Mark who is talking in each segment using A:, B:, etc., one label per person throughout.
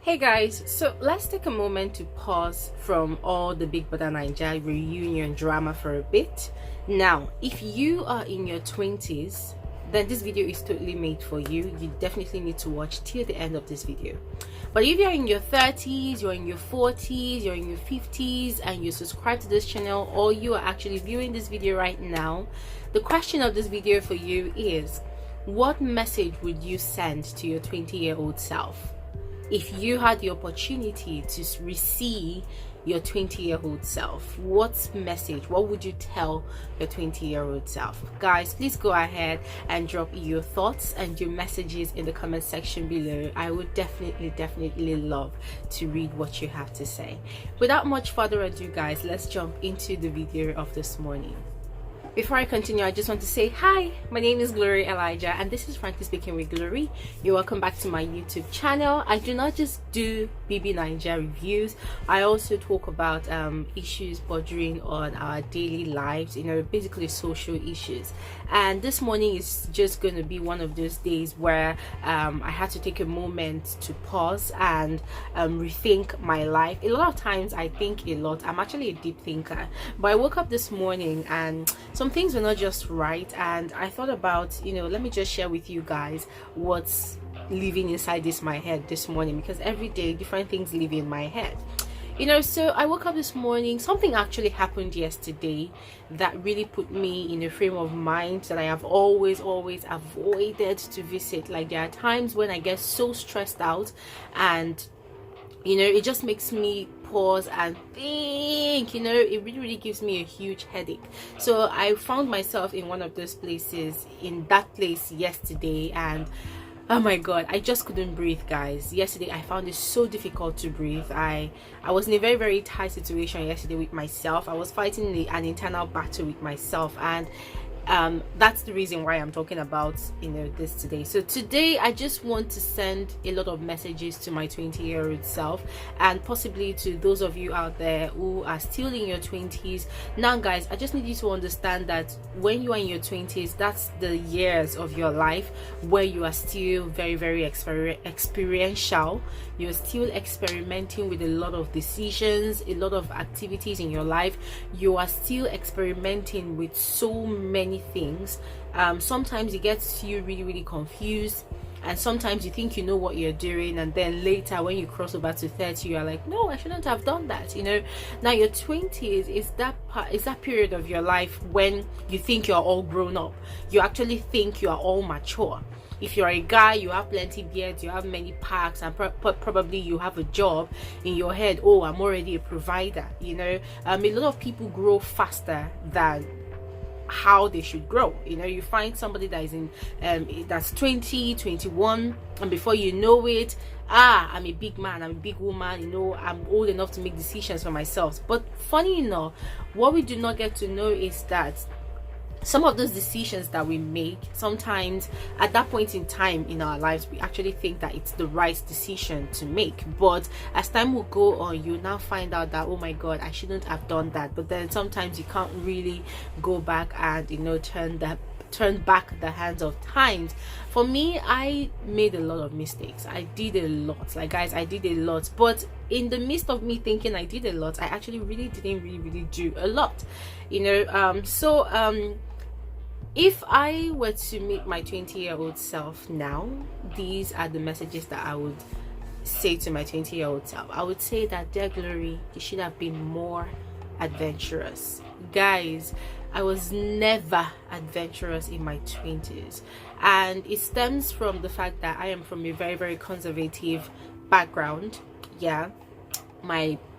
A: Hey guys, so let's take a moment to pause from all the Big Brother Nigeria reunion drama for a bit. Now, if you are in your 20s, then this video is totally made for you. You definitely need to watch till the end of this video. But if you're in your 30s, you're in your 40s, you're in your 50s, and you subscribe to this channel, or you are actually viewing this video right now, the question of this video for you is, what message would you send to your 20-year-old self? If you had the opportunity to receive your 20-year-old self, what message, what would you tell your 20-year-old self? Guys, please go ahead and drop your thoughts and your messages in the comment section below. I would definitely love to read what you have to say. Without much further ado, guys, let's jump into the video of this morning. Before I continue, I just want to say hi, my name is Glory Elijah and this is Frankly Speaking with Glory. You're welcome back to my YouTube channel. I do not just do BB Nigeria reviews, I also talk about issues bordering on our daily lives, basically social issues. And this morning is just going to be one of those days where I had to take a moment to pause and rethink my life. A lot of times I think a lot. I'm actually a deep thinker, but I woke up this morning and some things were not just right, and I thought about, let me just share with you guys what's living inside my head this morning, because every day different things live in my head. So I woke up this morning, something actually happened yesterday that really put me in a frame of mind that I have always avoided to visit. Like, there are times when I get so stressed out and it just makes me pause and think. It really gives me a huge headache. So I found myself in one of those places, in that place yesterday, and oh my god, I just couldn't breathe, guys. Yesterday I found it so difficult to breathe. I was in a very tight situation yesterday with myself. I was fighting an internal battle with myself, and that's the reason why I'm talking about this today. So today I just want to send a lot of messages to my 20-year-old self, and possibly to those of you out there who are still in your 20s. Now guys, I just need you to understand that when you are in your 20s, that's the years of your life where you are still very experiential. You're still experimenting with a lot of decisions, a lot of activities in your life. You are still experimenting with so many things. Sometimes it gets you really confused, and sometimes you think you know what you're doing, and then later when you cross over to 30, you're like, no, I shouldn't have done that. Now your 20s is that period of your life when you think you're all grown up. You actually think you are all mature. If you're a guy, you have plenty beards, you have many packs, and probably you have a job. In your head, oh, I'm already a provider. A lot of people grow faster than how they should grow. You find somebody that is in that's 20, 21, and before you know it, I'm a big man, I'm a big woman, I'm old enough to make decisions for myself. But funny enough, what we do not get to know is that some of those decisions that we make, sometimes at that point in time in our lives, we actually think that it's the right decision to make. But as time will go on, you now find out that, oh my god, I shouldn't have done that. But then sometimes you can't really go back and turn back the hands of times. For me, I made a lot of mistakes. I did a lot. Like, guys, I did a lot. But in the midst of me thinking I did a lot, I actually didn't really do a lot. If I were to meet my 20-year-old self now, these are the messages that I would say to my 20-year-old self. I would say that, dear Glory, you should have been more adventurous. Guys, I was never adventurous in my 20s, and it stems from the fact that I am from a very conservative background.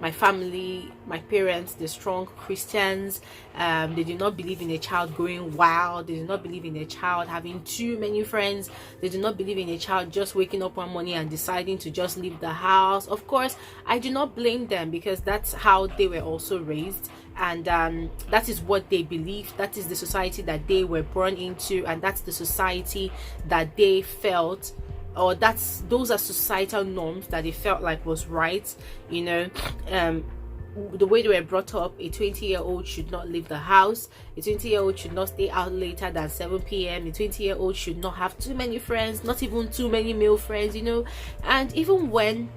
A: My family, my parents, they're strong Christians. They do not believe in a child going wild. They do not believe in a child having too many friends. They do not believe in a child just waking up one morning and deciding to just leave the house. Of course, I do not blame them, because that's how they were also raised, and that is what they believe. That is the society that they were born into, and that's the society that they felt, or those are societal norms that they felt like was right. The way they were brought up, a 20-year-old should not leave the house, a 20-year-old should not stay out later than 7 p.m, a 20-year-old should not have too many friends, not even too many male friends. And even when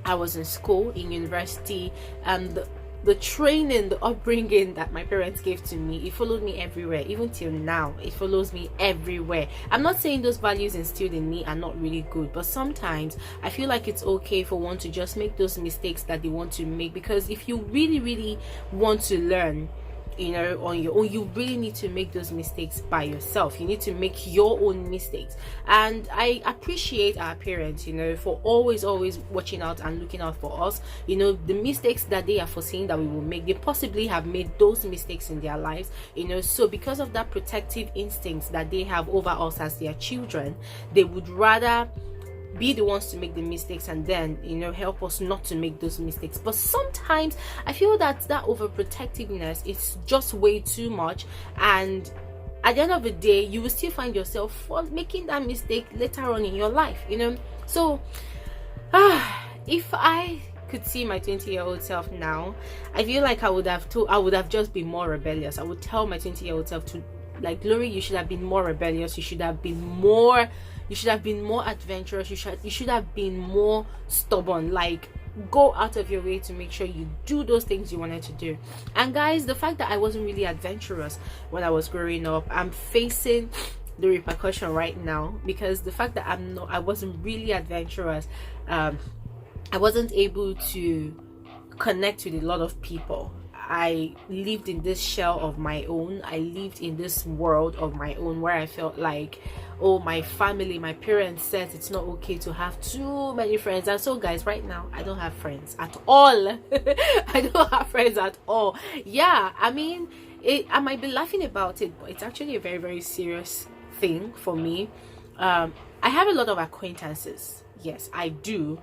A: I was in school, in university, and the training, the upbringing that my parents gave to me, it followed me everywhere. Even till now, it follows me everywhere. I'm not saying those values instilled in me are not really good, but sometimes I feel like it's okay for one to just make those mistakes that they want to make, because if you really want to learn, you know, on your own, you really need to make those mistakes by yourself. You need to make your own mistakes. And I appreciate our parents, you know, for always watching out and looking out for us. You know, the mistakes that they are foreseeing that we will make, they possibly have made those mistakes in their lives, you know. So because of that protective instincts that they have over us as their children, they would rather be the ones to make the mistakes and then, you know, help us not to make those mistakes. But sometimes I feel that overprotectiveness is just way too much, and at the end of the day you will still find yourself making that mistake later on in your life, you know. So if I could see my 20-year-old self now, I feel like I would have just been more rebellious. I would tell my 20-year-old self to, like, Glory, you should have been more rebellious, you should have been more adventurous, you should have been more stubborn. Like, go out of your way to make sure you do those things you wanted to do. And guys, the fact that I wasn't really adventurous when I was growing up, I'm facing the repercussion right now, because the fact that I wasn't really adventurous, I wasn't able to connect with a lot of people. I lived in this shell of my own. I lived in this world of my own where I felt like, oh, my family, my parents said it's not okay to have too many friends. And so guys, right now I don't have friends at all. I don't have friends at all. Yeah, I mean, I might be laughing about it, but it's actually a very serious thing for me. I have a lot of acquaintances, yes I do,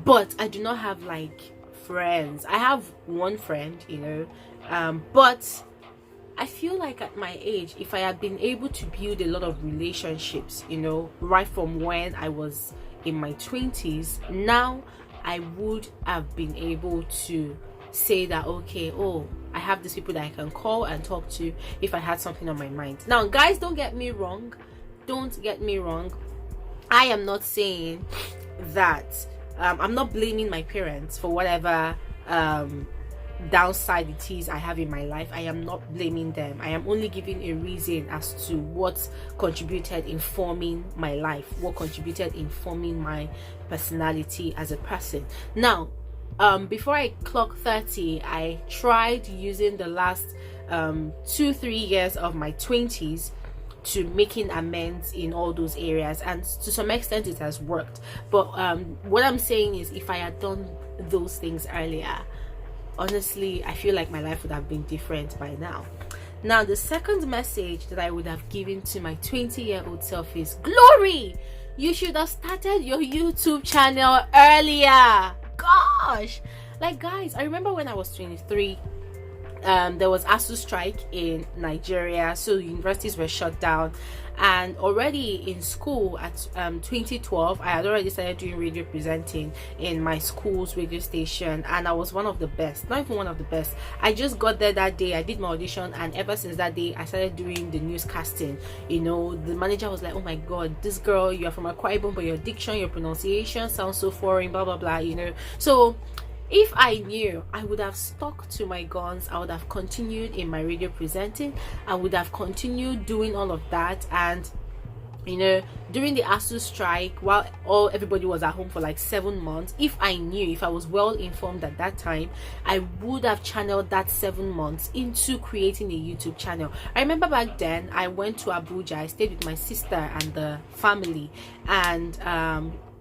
A: but I do not have like friends. I have one friend, you know, but I feel like at my age, if I had been able to build a lot of relationships, you know, right from when I was in my 20s, now I would have been able to say that, okay, oh, I have these people that I can call and talk to if I had something on my mind. Now guys, don't get me wrong, I am not saying that I'm not blaming my parents for whatever downside it is I have in my life. I am not blaming them. I am only giving a reason as to what contributed in forming my life, what contributed in forming my personality as a person. Now, before I clock 30, I tried using the last 2-3 years of my 20s to making amends in all those areas, and to some extent it has worked. But what I'm saying is, if I had done those things earlier, honestly, I feel like my life would have been different by now. Now, the second message that I would have given to my 20-year-old self is, Glory, you should have started your YouTube channel earlier. Gosh, like guys, I remember when I was 23, there was ASU strike in Nigeria, so universities were shut down, and already in school at 2012 I had already started doing radio presenting in my school's radio station, and I was one of the best, not even one of the best. I just got there that day, I did my audition, and ever since that day I started doing the newscasting. You know, the manager was like, oh my god, this girl, you are from Akwa Ibom, but your diction, your pronunciation sounds so foreign, blah blah blah, you know. So if I knew, I would have stuck to my guns. I would have continued in my radio presenting. I would have continued doing all of that. And you know, during the ASU strike, while everybody was at home for like 7 months, if I knew, if I was well informed at that time, I would have channeled that 7 months into creating a YouTube channel. I remember back then I went to Abuja. I stayed with my sister and the family, and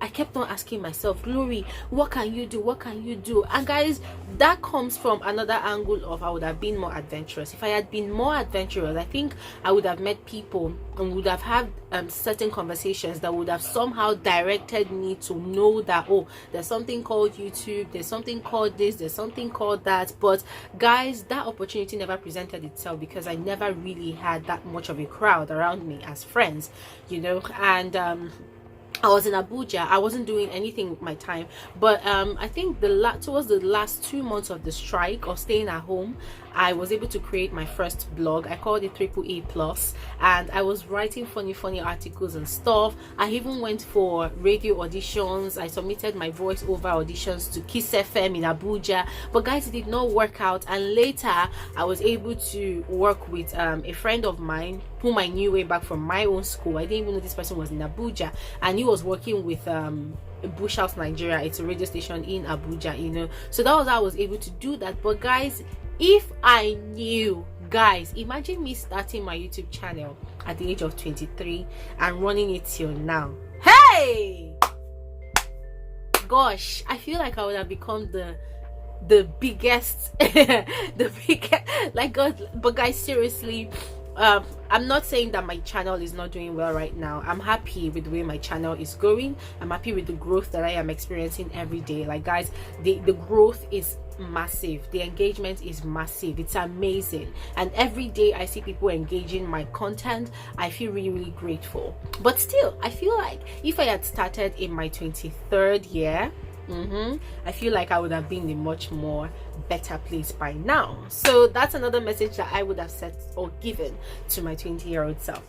A: I kept on asking myself, Glory, what can you do? What can you do? And guys, that comes from another angle of I would have been more adventurous. If I had been more adventurous, I think I would have met people and would have had certain conversations that would have somehow directed me to know that, oh, there's something called YouTube, there's something called this, there's something called that. But guys, that opportunity never presented itself because I never really had that much of a crowd around me as friends, you know. And I was in Abuja. I wasn't doing anything with my time, but I think towards the last 2 months of the strike or staying at home, I was able to create my first blog. I called it Triple A Plus, and I was writing funny articles and stuff. I even went for radio auditions. I submitted my voiceover auditions to Kiss FM in Abuja, but guys, it did not work out. And later, I was able to work with a friend of mine whom I knew way back from my own school. I didn't even know this person was in Abuja, and he was working with Bush House Nigeria. It's a radio station in Abuja, you know. So that was how I was able to do that. But guys, if I knew, guys, imagine me starting my YouTube channel at the age of 23 and running it till now. Hey, gosh, I feel like I would have become the biggest the biggest, like, God. But guys, seriously, I'm not saying that my channel is not doing well right now. I'm happy with the way my channel is going. I'm happy with the growth that I am experiencing every day. Like, guys, the growth is massive. The engagement is massive. It's amazing. And every day I see people engaging my content, I feel really grateful. But still, I feel like if I had started in my 23rd year, I feel like I would have been in a much more better place by now. So that's another message that I would have said or given to my 20-year-old self.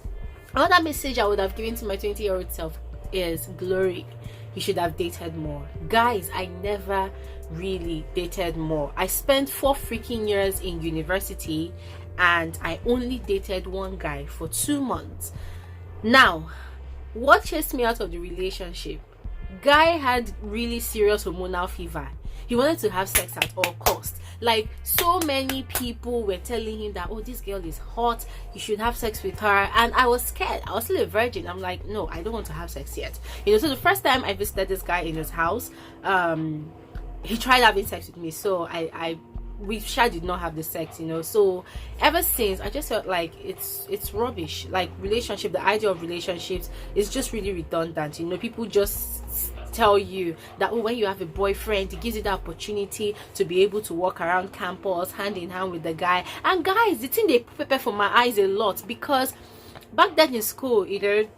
A: Another message I would have given to my 20-year-old self is, Glory, you should have dated more. Guys, I never really dated more. I spent 4 freaking years in university and I only dated one guy for 2 months. Now, what chased me out of the relationship? Guy had really serious hormonal fever. He wanted to have sex at all costs. Like, so many people were telling him that, oh, this girl is hot, you should have sex with her. And I was scared. I was still a virgin. I'm like, no, I don't want to have sex yet. You know, so the first time I visited this guy in his house, he tried having sex with me. So we did not have the sex, you know. So ever since, I just felt like it's rubbish. Like, relationship, the idea of relationships is just really redundant, you know. People just tell you that, oh, when you have a boyfriend, it gives you the opportunity to be able to walk around campus hand in hand with the guy. And guys, the thing they prepare for my eyes a lot, because back then in school, you know,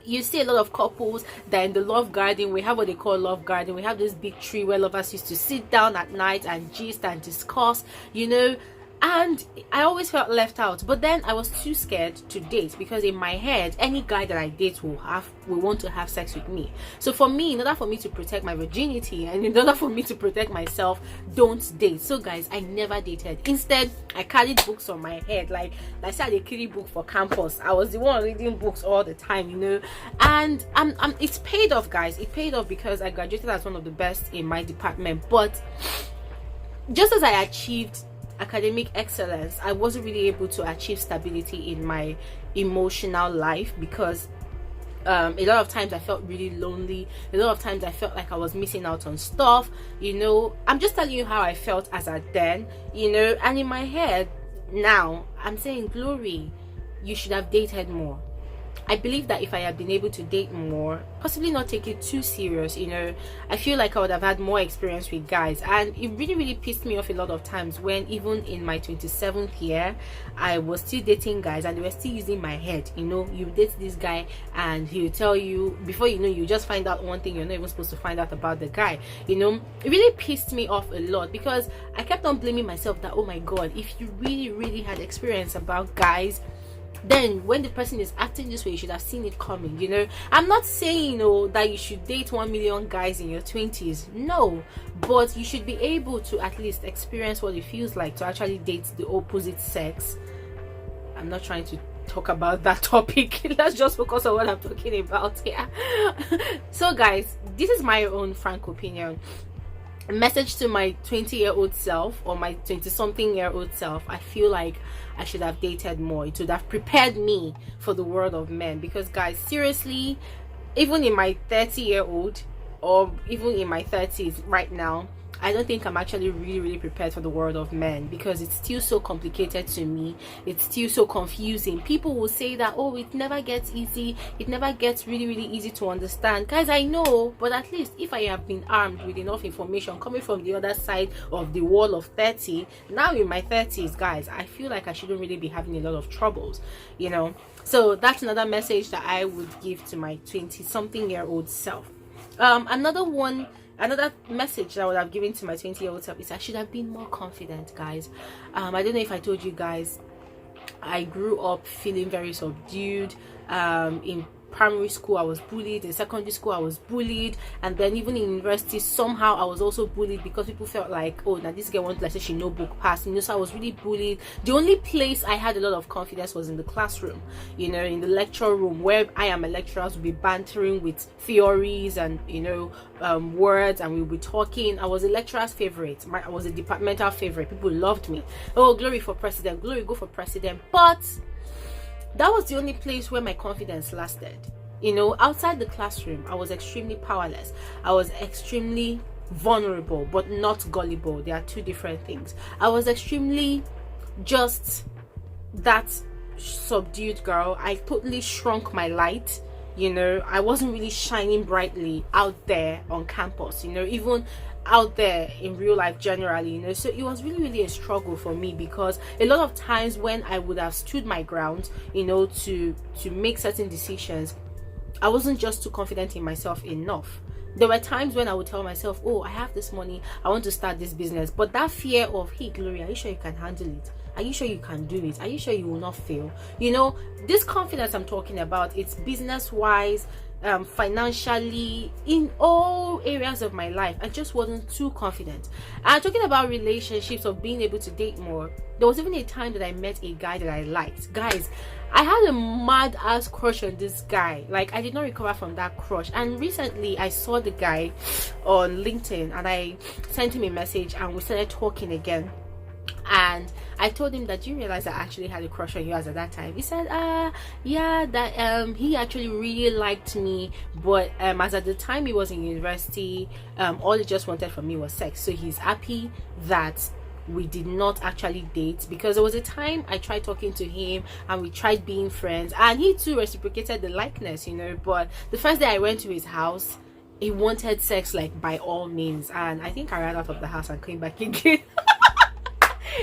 A: you see a lot of couples that in the love garden, we have what they call love garden. We have this big tree where lovers used to sit down at night and gist and discuss, you know. And I always felt left out. But then I was too scared to date, because in my head, any guy that I date will want to have sex with me. So for me, in order for me to protect my virginity and in order for me to protect myself, don't date. So guys, I never dated. Instead, I carried books on my head. Like I said, I carry book for campus. I was the one reading books all the time, you know. And it's paid off, guys. It paid off because I graduated as one of the best in my department. But just as I achieved academic excellence, I wasn't really able to achieve stability in my emotional life, because a lot of times I felt really lonely. A lot of times I felt like I was missing out on stuff, you know. I'm just telling you how I felt as at then, you know. And in my head now, I'm saying, Glory, you should have dated more. I believe that if I had been able to date more, possibly not take it too serious, you know, I feel like I would have had more experience with guys. And it really pissed me off a lot of times when, even in my 27th year, I was still dating guys and they were still using my head. You know, you date this guy and he'll tell you, before you know, you just find out one thing you're not even supposed to find out about the guy. You know, it really pissed me off a lot, because I kept on blaming myself that, oh my God, if you really had experience about guys, then when the person is acting this way, you should have seen it coming, you know. I'm not saying, you know, that you should date 1 million guys in your 20s, no, but you should be able to at least experience what it feels like to actually date the opposite sex. I'm not trying to talk about that topic. Let's just focus on what I'm talking about here. So guys, this is my own frank opinion. A message to my 20-year-old self, or my 20-something-year-old self: I feel like I should have dated more. It would have prepared me for the world of men. Because guys, seriously, even in my 30-year-old, or even in my 30s right now, I don't think I'm actually really prepared for the world of men, because it's still so complicated to me. It's still so confusing. People will say that, oh, it never gets easy, it never gets really easy to understand. Guys, I know, but at least if I have been armed with enough information coming from the other side of the wall of 30, now in my 30s, guys, I feel like I shouldn't really be having a lot of troubles, you know. So that's another message that I would give to my 20-something-year-old self. Another message that I would have given to my 20-year-old self is I should have been more confident, guys. I don't know if I told you guys, I grew up feeling very subdued. In primary school I was bullied, in secondary school I was bullied, and then even in university somehow I was also bullied, because people felt like, oh, now this girl wants to say she no book pass, you know. So I was really bullied. The only place I had a lot of confidence was in the classroom, you know, in the lecture room, where I am a lecturer would be bantering with theories and, you know, words, and we'll be talking. I was a lecturer's favorite. I was a departmental favorite. People loved me. Oh, glory for president, glory go for president. But that was the only place where my confidence lasted. You know, outside the classroom, I was extremely powerless. I was extremely vulnerable, but not gullible. They are two different things. I was extremely just that subdued girl. I totally shrunk my light. You know, I wasn't really shining brightly out there on campus, you know, even out there in real life generally, you know. So it was really a struggle for me, because a lot of times when I would have stood my ground, you know, to make certain decisions, I wasn't just too confident in myself enough. There were times when I would tell myself, oh, I have this money, I want to start this business, but that fear of, hey Gloria, are you sure you can handle it? Are you sure you can do it? Are you sure you will not fail? You know, this confidence I'm talking about, it's business wise, financially, in all areas of my life. I just wasn't too confident. And talking about relationships, of being able to date more, there was even a time that I met a guy that I liked. Guys, I had a mad ass crush on this guy. Like, I did not recover from that crush. And recently I saw the guy on LinkedIn, and I sent him a message, and we started talking again. And I told him that, you realize I actually had a crush on you as at that time. He said, yeah, that he actually really liked me, but as at the time he was in university, all he just wanted from me was sex. So he's happy that we did not actually date, because there was a time I tried talking to him and we tried being friends, and he too reciprocated the likeness, you know. But the first day I went to his house, he wanted sex, like, by all means, and I think I ran out of the house and came back again.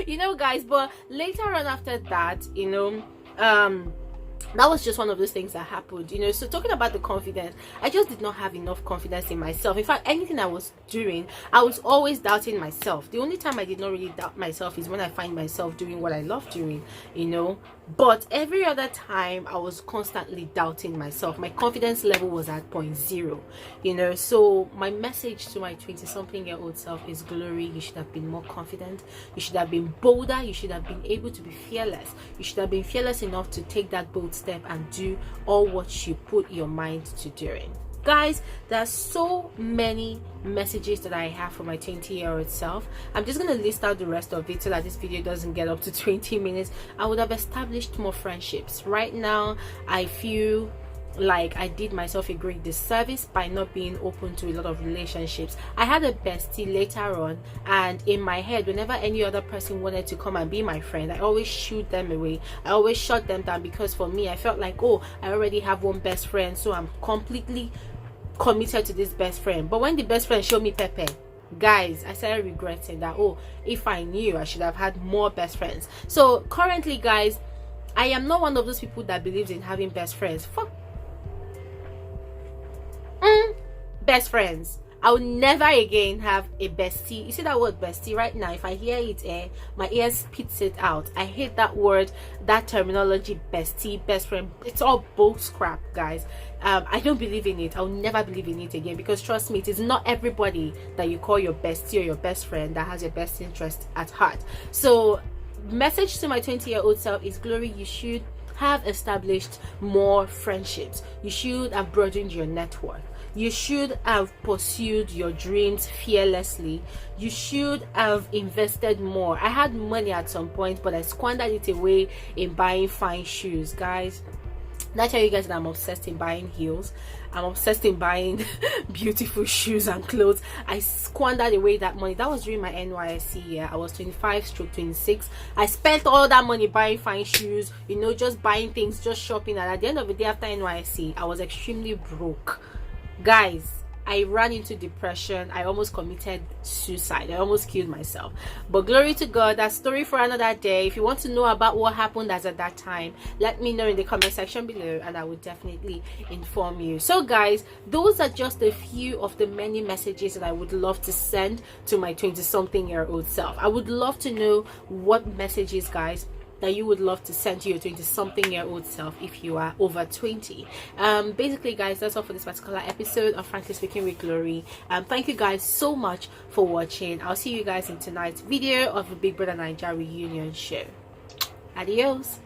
A: You know, guys. But later on after that, you know, that was just one of those things that happened, you know. So talking about the confidence, I just did not have enough confidence in myself. In fact, anything I was doing, I was always doubting myself. The only time I did not really doubt myself is when I find myself doing what I love doing, you know. But every other time I was constantly doubting myself. My confidence level was at 0.0, you know. So my message to my 20-something-year-old self is, Glory, you should have been more confident. You should have been bolder. You should have been able to be fearless. You should have been fearless enough to take that bold step and do all what you put your mind to doing. Guys, there's so many messages that I have for my 20-year-old self. I'm just going to list out the rest of it so that this video doesn't get up to 20 minutes. I would have established more friendships. Right now, I feel like I did myself a great disservice by not being open to a lot of relationships. I had a bestie later on, and in my head, whenever any other person wanted to come and be my friend, I always shoot them away. I always shut them down, because for me, I felt like, oh, I already have one best friend, so I'm completely committed to this best friend. But when the best friend showed me Pepe, guys, I started regretting that, oh, if I knew, I should have had more best friends. So currently, guys, I am not one of those people that believes in having best friends. Fuck best friends. I will never again have a bestie. You see that word bestie right now? If I hear it, my ears spits it out. I hate that word, that terminology, bestie, best friend. It's all bull crap, guys. I don't believe in it. I'll never believe in it again, because trust me, it is not everybody that you call your bestie or your best friend that has your best interest at heart. So message to my 20-year-old self is, Glory, you should have established more friendships. You should have broadened your network. You should have pursued your dreams fearlessly. You should have invested more. I had money at some point, but I squandered it away in buying fine shoes. Guys, Did I tell you guys that I'm obsessed in buying heels? I'm obsessed in buying beautiful shoes and clothes. I squandered away that money. That was during my NYSC year. I was 25/26. I spent all that money buying fine shoes, you know, just buying things, just shopping. And at the end of the day, after NYSC, I was extremely broke. Guys, I ran into depression. I almost committed suicide. I almost killed myself. But glory to God, that story for another day. If you want to know about what happened as at that time, let me know in the comment section below and I will definitely inform you. So guys, those are just a few of the many messages that I would love to send to my 20-something-year-old self. I would love to know what messages, guys, that you would love to send to your 20-something-year-old self if you are over 20. Basically guys, that's all for this particular episode of Frankly Speaking with Glory. Thank you guys so much for watching. I'll see you guys in tonight's video of the Big Brother Nigeria reunion show. Adios.